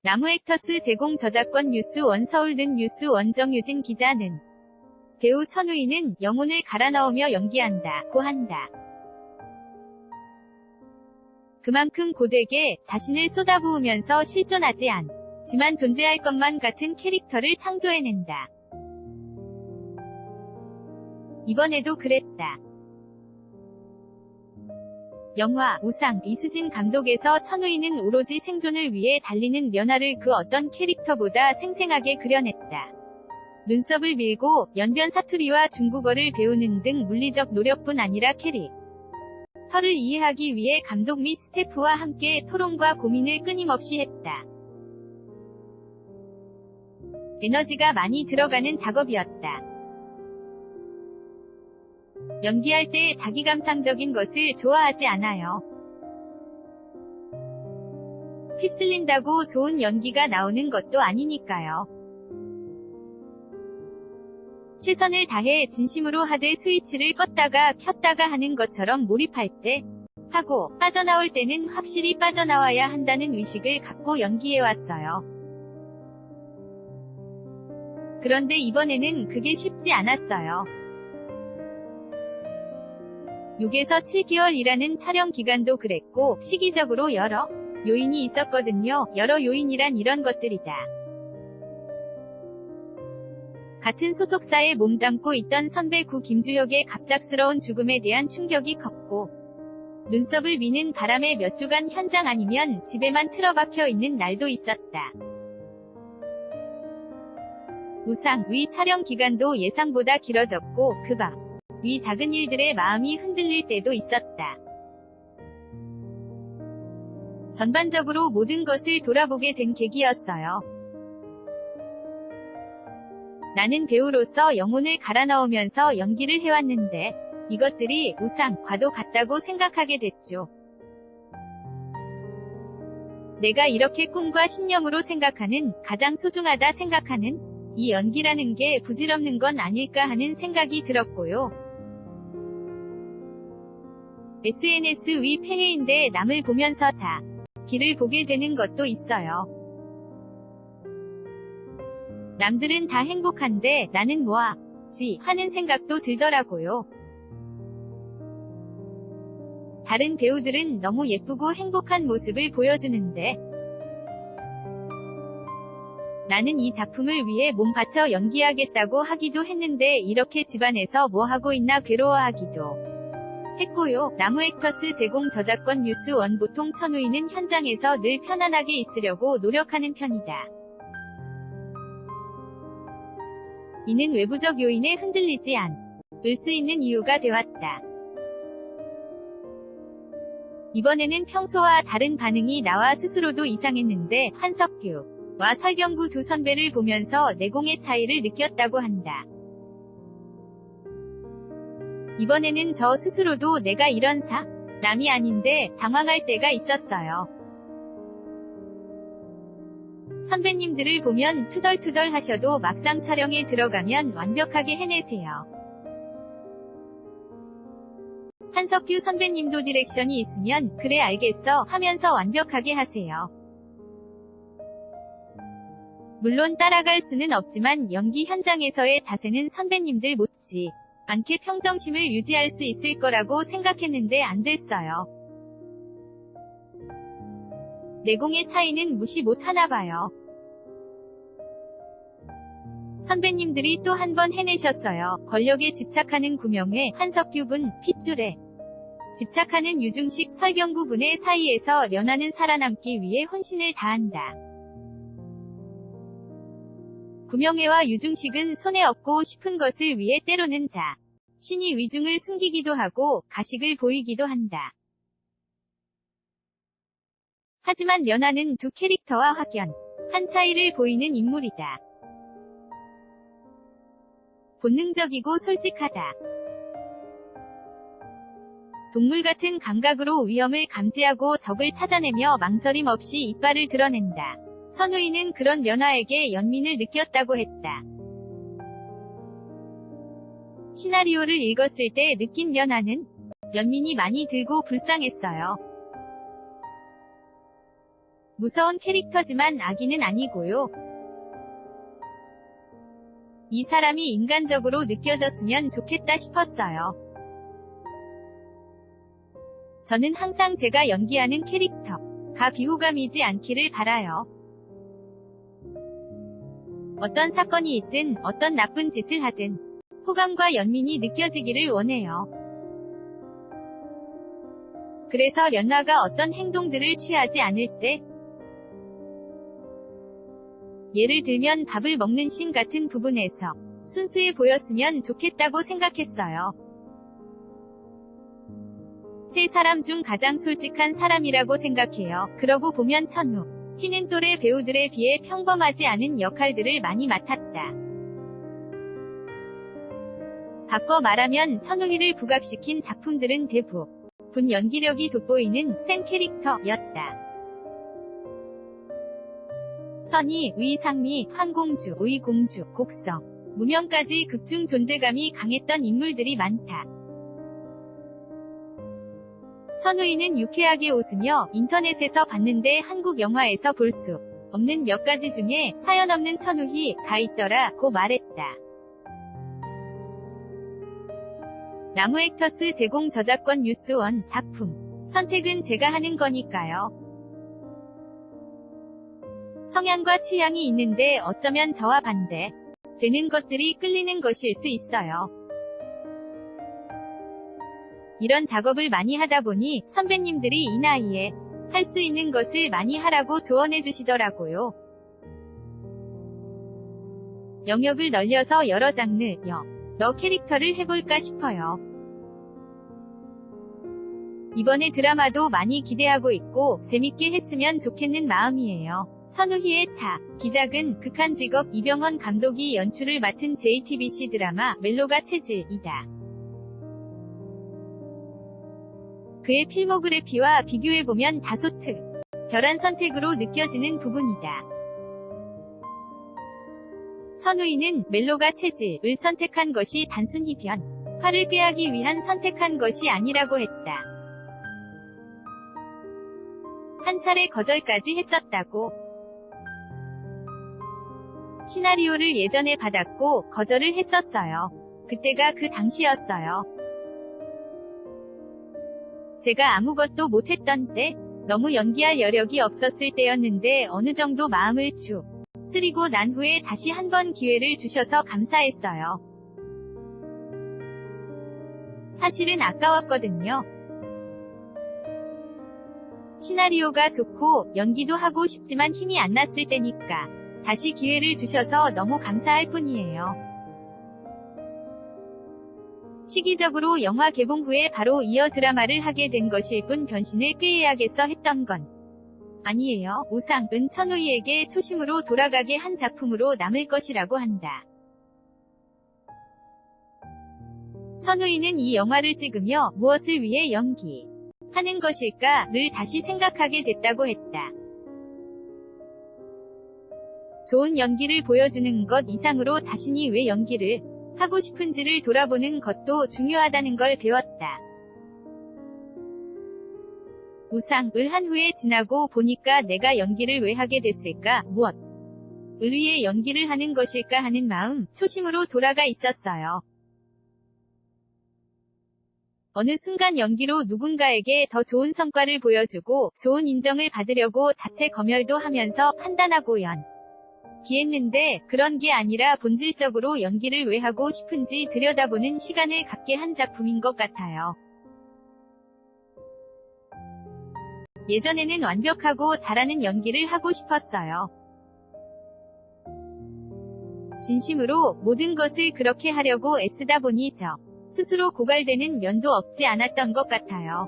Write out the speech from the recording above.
나무액터스 제공 저작권 뉴스원 서울든 뉴스원 정유진 기자는 배우 천우희는 영혼을 갈아 넣으며 연기한다 고 한다. 그만큼 고되게 자신을 쏟아부으면서 실존하지 않지만 존재할 것만 같은 캐릭터를 창조해낸다. 이번에도 그랬다. 영화 우상 이수진 감독에서 천우희는 오로지 생존을 위해 달리는 면화를 그 어떤 캐릭터보다 생생하게 그려냈다. 눈썹을 밀고 연변 사투리와 중국어를 배우는 등 물리적 노력뿐 아니라 캐릭터를 이해하기 위해 감독 및 스태프와 함께 토론과 고민을 끊임없이 했다. 에너지가 많이 들어가는 작업이었다. 연기할 때 자기감상적인 것을 좋아하지 않아요. 휩쓸린다고 좋은 연기가 나오는 것도 아니니까요. 최선을 다해 진심으로 하되 스위치를 껐다가 켰다가 하는 것처럼 몰입할 때 하고 빠져나올 때는 확실히 빠져나와야 한다는 의식을 갖고 연기해왔어요. 그런데 이번에는 그게 쉽지 않았어요. 6에서 7개월이라는 촬영 기간도 그랬고 시기적으로 여러 요인이 있었거든요. 여러 요인이란 이런 것들이다. 같은 소속사에 몸담고 있던 선배 구 김주혁의 갑작스러운 죽음에 대한 충격이 컸고 눈썹을 미는 바람에 몇 주간 현장 아니면 집에만 틀어박혀 있는 날도 있었다. 우상 위 촬영 기간도 예상보다 길어졌고 그 밖 위 작은 일들에 마음이 흔들릴 때도 있었다. 전반적으로 모든 것을 돌아보게 된 계기였어요. 나는 배우로서 영혼을 갈아 넣으면서 연기를 해왔는데 이것들이 우상과도 같다고 생각하게 됐죠. 내가 이렇게 꿈과 신념으로 생각하는 가장 소중하다 생각하는 이 연기라는 게 부질없는 건 아닐까 하는 생각이 들었고요. SNS 위 폐해인데 남을 보면서 자기를 보게 되는 것도 있어요. 남들은 다 행복한데 나는 뭐하지 하는 생각도 들더라고요. 다른 배우들은 너무 예쁘고 행복한 모습을 보여주는데 나는 이 작품을 위해 몸 바쳐 연기하겠다고 하기도 했는데 이렇게 집안에서 뭐 하고 있나 괴로워하기도 했고요. 나무액터스 제공 저작권 뉴스원 보통 천우희는 현장에서 늘 편안하게 있으려고 노력하는 편이다. 이는 외부적 요인에 흔들리지 않을 수 있는 이유가 되었다. 이번에는 평소와 다른 반응이 나와 스스로도 이상했는데 한석규와 설경구 두 선배를 보면서 내공의 차이를 느꼈다고 한다. 이번에는 저 스스로도 내가 이런 사람이 아닌데 당황할 때가 있었어요. 선배님들을 보면 투덜투덜 하셔도 막상 촬영에 들어가면 완벽하게 해내세요. 한석규 선배님도 디렉션이 있으면 그래 알겠어 하면서 완벽하게 하세요. 물론 따라갈 수는 없지만 연기 현장에서의 자세는 선배님들 못지 않게 평정심을 유지할 수 있을 거라고 생각했는데 안 됐어요. 내공의 차이는 무시 못하나 봐요. 선배님들이 또 한 번 해내셨어요. 권력에 집착하는 구명회, 한석규분, 핏줄에 집착하는 유중식, 설경구 분의 사이에서 련화는 살아남기 위해 혼신을 다한다. 구명회와 유중식은 손에 얻고 싶은 것을 위해 때로는 신이 위중을 숨기기도 하고 가식을 보이기도 한다. 하지만 련화는 두 캐릭터와 확연한 차이를 보이는 인물이다. 본능적이고 솔직하다. 동물 같은 감각으로 위험을 감지하고 적을 찾아내며 망설임 없이 이빨을 드러낸다. 천우희는 그런 련화에게 연민을 느꼈다고 했다. 시나리오를 읽었을 때 느낀 련화는 연민이 많이 들고 불쌍했어요. 무서운 캐릭터지만 악인은 아니고요. 이 사람이 인간적으로 느껴졌으면 좋겠다 싶었어요. 저는 항상 제가 연기하는 캐릭터가 비호감이지 않기를 바라요. 어떤 사건이 있든 어떤 나쁜 짓을 하든 호감과 연민이 느껴지기를 원해요. 그래서 련나가 어떤 행동들을 취하지 않을 때, 예를 들면 밥을 먹는 씬 같은 부분에서 순수해 보였으면 좋겠다고 생각했어요. 세 사람 중 가장 솔직한 사람이라고 생각해요. 그러고 보면 천우 희는 또래 배우들에 비해 평범하지 않은 역할들을 많이 맡았다. 바꿔 말하면 천우희를 부각시킨 작품들은 대부분 연기력이 돋보이는 센 캐릭터였다. 선희, 위상미, 황공주, 의공주, 곡성, 무명까지 극중 존재감이 강했던 인물들이 많다. 천우희는 유쾌하게 웃으며 인터넷에서 봤는데 한국 영화에서 볼 수 없는 몇 가지 중에 사연 없는 천우희가 있더라고 말했다. 나무액터스 제공 저작권 뉴스원 작품 선택은 제가 하는 거니까요. 성향과 취향이 있는데 어쩌면 저와 반대 되는 것들이 끌리는 것일 수 있어요. 이런 작업을 많이 하다 보니 선배님들이 이 나이에 할 수 있는 것을 많이 하라고 조언해 주시더라고요. 영역을 넓혀서 여러 장르, 너 캐릭터를 해볼까 싶어요. 이번에 드라마도 많이 기대하고 있고 재밌게 했으면 좋겠는 마음이에요. 천우희의 기작은 극한 직업 이병헌 감독이 연출을 맡은 JTBC 드라마 멜로가 체질이다. 그의 필모그래피와 비교해보면 다소 특별한 선택으로 느껴지는 부분이다. 천우희는 멜로가 체질을 선택한 것이 단순히 변화를 꾀하기 위한 선택한 것이 아니라고 했다. 한 차례 거절까지 했었다고. 시나리오를 예전에 받았고 거절을 했었어요. 그때가 그 당시였어요. 제가 아무것도 못했던 때, 너무 연기할 여력이 없었을 때였는데 어느 정도 마음을 추스리고 난 후에 다시 한 번 기회를 주셔서 감사했어요. 사실은 아까웠거든요. 시나리오가 좋고 연기도 하고 싶지만 힘이 안 났을 때니까 다시 기회를 주셔서 너무 감사할 뿐이에요. 시기적으로 영화 개봉 후에 바로 이어 드라마를 하게 된 것일 뿐 변신을 꾀해야겠어 했던 건 아니에요. 우상은 천우희에게 초심으로 돌아가게 한 작품으로 남을 것이라고 한다. 천우희는 이 영화를 찍으며 무엇을 위해 연기하는 것일까를 다시 생각하게 됐다고 했다. 좋은 연기를 보여주는 것 이상으로 자신이 왜 연기를 하고 싶은지를 돌아보는 것도 중요하다는 걸 배웠다. 우상을 한 후에 지나고 보니까 내가 연기를 왜 하게 됐을까, 무엇을 위해 연기를 하는 것일까 하는 마음, 초심으로 돌아가 있었어요. 어느 순간 연기로 누군가에게 더 좋은 성과를 보여주고 좋은 인정을 받으려고 자체 검열도 하면서 판단하고 연기했는데 그런 게 아니라 본질적으로 연기를 왜 하고 싶은지 들여다보는 시간을 갖게 한 작품인 것 같아요. 예전에는 완벽하고 잘하는 연기를 하고 싶었어요. 진심으로 모든 것을 그렇게 하려고 애쓰다 보니 스스로 고갈되는 면도 없지 않았던 것 같아요.